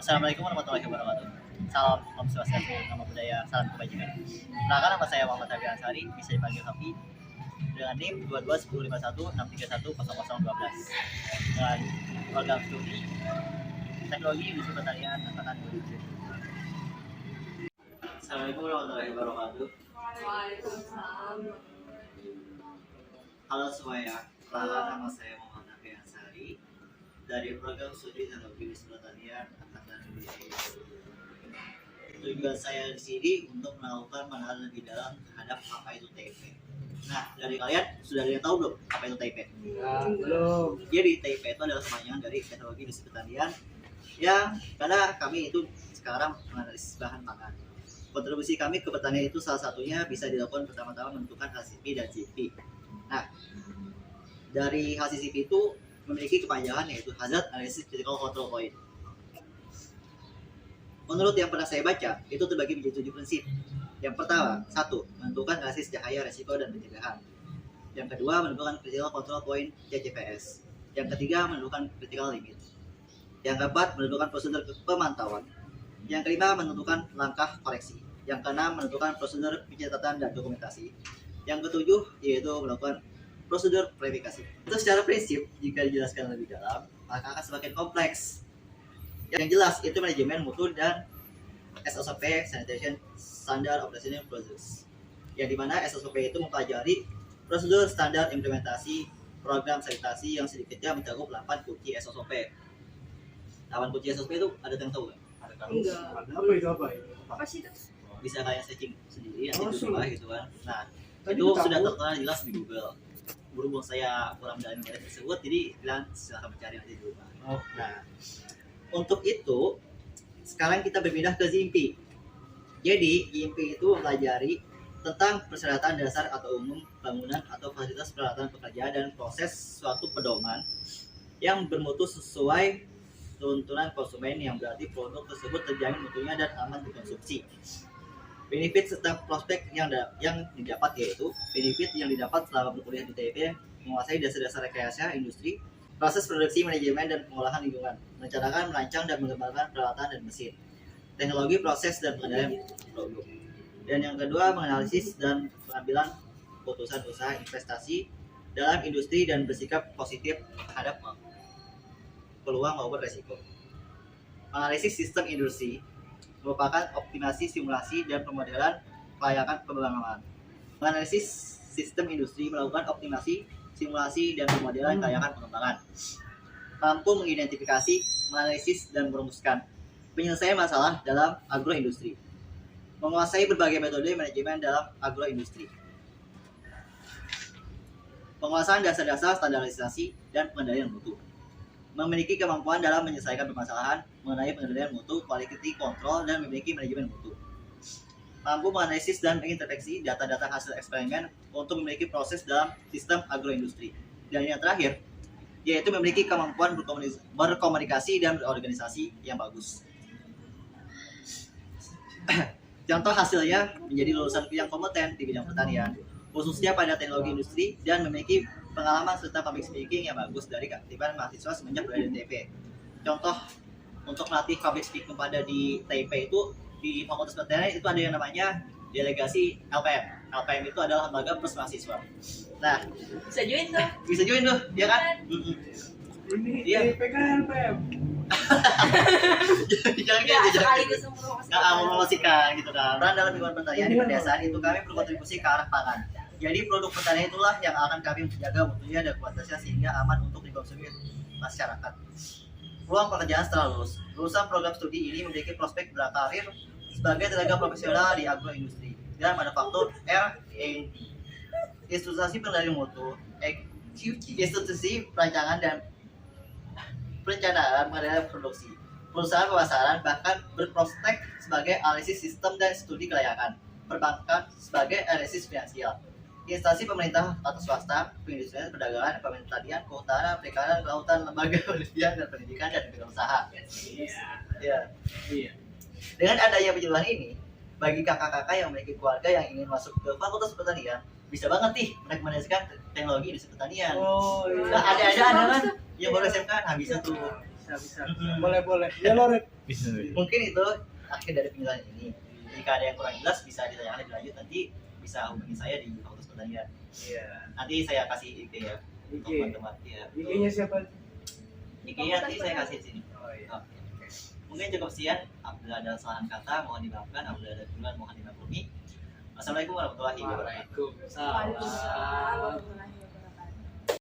Assalamualaikum warahmatullahi wabarakatuh. Salam Om Swastiastu, nama budaya, salam kebajikan. Perkenalkan, nama saya Muhammad Hafi Ansari, bisa dipanggil Hafi, dengan NIM 22105163100012 dengan program studi Teknologi Industri Pertanian Angkatan 2020. Assalamualaikum warahmatullahi wabarakatuh. Waalaikumsalam. Halo semuanya, perkenalkan, nama saya Muhammad Hafi Ansari dari program studi Teknologi Industri Pertanian Angkatan 2020. Tujuan saya di sini untuk melakukan pengenalan lebih dalam terhadap apa itu TIP. Nah, dari kalian sudah ada yang tahu belum apa itu TIP? Belum. Jadi TIP itu adalah kepanjangan dari Teknologi Industri Pertanian yang karena kami itu sekarang menganalisis bahan pangan. Kontribusi kami ke pertanian itu salah satunya bisa dilakukan pertama-tama menentukan HCP dan CP. Nah, dari HCCP itu memiliki kepanjangan yaitu Hazard Analysis Critical Control Point. Menurut yang pernah saya baca, itu terbagi menjadi 7 prinsip. Yang pertama, 1. Menentukan analisis cahaya, resiko, dan pencegahan. Yang kedua, menentukan Critical Control Point (CCPS). Yang ketiga, menentukan Critical Limit. Yang keempat, menentukan prosedur pemantauan. Yang kelima, menentukan langkah koreksi. Yang keenam, menentukan prosedur pencatatan dan dokumentasi. Yang ketujuh, yaitu melakukan prosedur verifikasi. Itu secara prinsip, jika dijelaskan lebih dalam, maka akan semakin kompleks. Yang jelas itu manajemen mutu dan SOP Sanitation Standard Operational Procedures, yang dimana SOP itu mempelajari prosedur standar implementasi program sanitasi yang sedikitnya mencakup 8 kunci SOP. 8 kunci SOP itu ada yang tahu nggak? Enggak. Apa itu? Apa sih itu? Bisa kalian searching sendiri nanti di Langsung. bawah gitu kan. Nah, Tadi itu kita sudah tahu. tertera jelas di Google. Berhubung saya kurang dalam materi tersebut, jadi kalian silahkan mencari nanti di rumah. Oh. Nah, untuk itu sekarang kita berpindah ke ZIMPI. Jadi ZIMPI itu mempelajari tentang persyaratan dasar atau umum bangunan atau fasilitas peralatan pekerjaan dan proses suatu pedoman yang bermutu sesuai tuntunan konsumen, yang berarti produk tersebut terjamin mutunya dan aman dikonsumsi. Benefit serta prospek yang didapat yaitu benefit yang didapat selama berkuliah di TIP: menguasai dasar-dasar rekayasa industri, proses produksi, manajemen dan pengolahan lingkungan, merencanakan, merancang dan mengembangkan peralatan dan mesin, teknologi, proses dan pengendalian produk. Dan yang kedua, menganalisis dan pengambilan keputusan usaha investasi dalam industri dan bersikap positif terhadap peluang maupun resiko. Analisis sistem industri merupakan optimasi, simulasi, dan pemodelan kelayakan pengembangan. Menganalisis sistem industri melakukan optimasi, simulasi, dan pemodelan kelayakan pengembangan. Mampu mengidentifikasi, menganalisis, dan merumuskan penyelesaian masalah dalam agroindustri. Menguasai berbagai metode manajemen dalam agroindustri. Penguasaan dasar-dasar standarisasi dan pengendalian mutu. Memiliki kemampuan dalam menyelesaikan permasalahan mengenai pengendalian mutu, quality control, dan memiliki manajemen mutu. Mampu menganalisis dan menginterpretasi data-data hasil eksperimen untuk memiliki proses dalam sistem agroindustri. Dan yang terakhir, yaitu memiliki kemampuan berkomunikasi dan berorganisasi yang bagus. Contoh hasilnya menjadi lulusan yang kompeten di bidang pertanian, khususnya pada teknologi industri, dan memiliki pengalaman serta public speaking yang bagus dari keaktifan mahasiswa semenjak berada di TIP. Contoh untuk melatih public speaking pada di TIP itu di Fakultas Pertanian itu ada yang namanya delegasi LPM. LPM itu adalah lembaga plus mahasiswa. Nah, Bisa join tuh. bisa join tuh, ya kan? Ini Iya. PKLPM. Jangan Ya, gitu, jangan sekaligus gitu. mempromosikan. Nah, mempromosikan gitu kan. Peran dalam lingkungan pertanian di pedesaan itu kami berkontribusi ke arah pangan. Jadi produk pertanian itulah yang akan kami menjaga mutunya dan kualitasnya sehingga aman untuk dikonsumsi masyarakat. Peluang pekerjaan setelah lulus. Lulusan program studi ini memiliki prospek berkarir sebagai tenaga profesional di agroindustri dan manufaktur R&D, institusi pengendalian mutu, institusi perancangan dan perencanaan pengendalian produksi, perusahaan pemasaran, bahkan berprospek sebagai analisis sistem dan studi kelayakan, perbankan sebagai analisis finansial, instansi pemerintah atau swasta, perindustrian, perdagangan, pertanian, kehutanan, perikanan, kelautan, lembaga penelitian dan pendidikan, dan wirausaha. Ya. Iya. Dengan adanya penjelasan ini, bagi kakak-kakak yang memiliki keluarga yang ingin masuk ke Fakultas Pertanian, bisa banget nih merekomendasikan teknologi industri pertanian. Oh iya. Nah, ada kan yang baru SMK, nah bisa tuh bisa. Boleh. Ya lo Red. Mungkin itu akhir dari penjelasan ini. Jika ada yang kurang jelas bisa ditanyakan lebih lanjut, nanti bisa hubungi saya di Fakultas Pertanian. Iya. Nanti saya kasih IG ya untuk IG. teman-teman ya. IG-nya siapa? IG-nya nanti saya kasih di sini. Oh iya. Oke. Mungkin cukup sekian. Apabila ada kesalahan kata mohon dimaafkan, apabila ada kekurangan mohon dimaklumi. Wassalamualaikum warahmatullahi wabarakatuh. Waalaikumsalam. Waalaikumsalam warahmatullahi wabarakatuh.